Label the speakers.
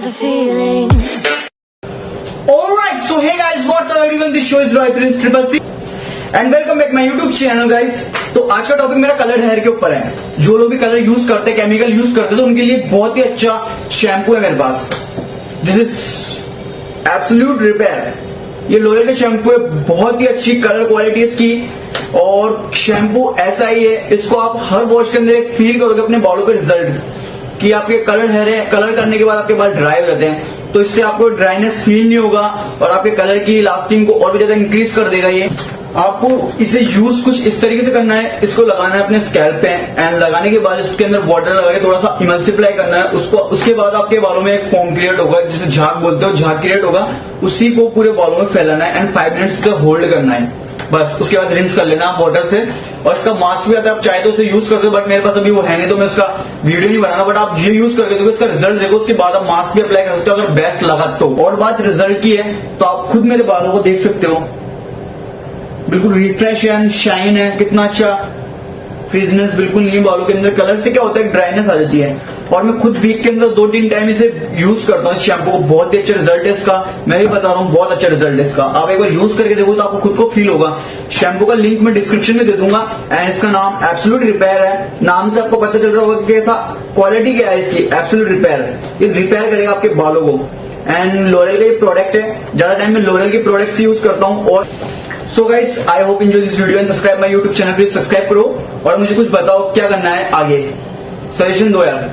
Speaker 1: the feeling.
Speaker 2: Alright, so hey guys, what's up everyone? This show is Roy Prince Triple C and welcome back my YouTube channel guys. तो आज का topic मेरा colour hair के ऊपर है। जो लोग भी कलर यूज करते हैं, केमिकल यूज करते हैं, तो उनके लिए बहुत ही अच्छा शैम्पू है मेरे पास। This is absolute repair. ये लोरियल का शैम्पू है, बहुत ही अच्छी कलर क्वालिटी इसकी और शैम्पू ऐसा ही है, इसको आप हर वॉश के अंदर एक फील करोगे अपने बालों पे रिजल्ट कि आपके कलर हेयर है, कलर करने के बाद आपके बाल ड्राई हो जाते हैं, तो इससे आपको ड्राइनेस फील नहीं होगा और आपके कलर की लास्टिंग को और भी ज्यादा इंक्रीज कर देगा। ये आपको इसे यूज कुछ इस तरीके से करना है, इसको लगाना है अपने स्कैल्प पे एंड लगाने के बाद इसके अंदर वाटर लगा के थोड़ा सा इमल्सिफाई करना है उसको। उसके बाद आपके बालों में एक फॉर्म क्रिएट होगा जिसे झाग बोलते हो, झाग क्रिएट होगा, उसी को पूरे बालों में फैलाना है एंड 5 मिनट्स का होल्ड करना है बस। उसके बाद रिंस कर लेना वाटर से। और इसका मास्क भी आता है, आप चाहे तो उसे यूज करते हो, बट मेरे पास अभी वो है नहीं तो मैं उसका वीडियो नहीं बनाना, बट आप ये यूज करके देखो, इसका रिजल्ट देखो, उसके बाद आप मास्क भी अप्लाई कर सकते हो अगर बेस्ट लगा तो। और बात रिजल्ट की है तो आप खुद मेरे बालों को देख सकते हो, बिल्कुल रिफ्रेश एंड शाइन है, कितना अच्छा फ्रीजनेस बिल्कुल नहीं है बालों के अंदर। कलर से क्या होता है, ड्राइनेस आ जाती है और मैं खुद वीक के अंदर 2-3 टाइम इसे यूज करता हूँ इस शैम्पू को। बहुत ही अच्छा रिजल्ट है इसका, मैं भी बता रहा हूँ, बहुत अच्छा रिजल्ट है इसका। आप एक बार यूज करके देखो तो आपको खुद को फील होगा। शैम्पू का लिंक मैं डिस्क्रिप्शन में दे दूंगा एंड इसका नाम एब्सोल्यूट रिपेयर है। नाम से आपको पता चल रहा होगा कि कैसा क्वालिटी क्या है इसकी, एब्सोल्यूट रिपेयर। ये रिपेयर करेगा आपके बालों को एंड लोरियल का ये प्रोडक्ट है, ज्यादा टाइम मैं लोरियल के प्रोडक्ट यूज करता हूँ। और so guys, I hope enjoy this video and subscribe my YouTube channel, please subscribe करो और मुझे कुछ बताओ क्या करना है आगे, सजेशन दो यार।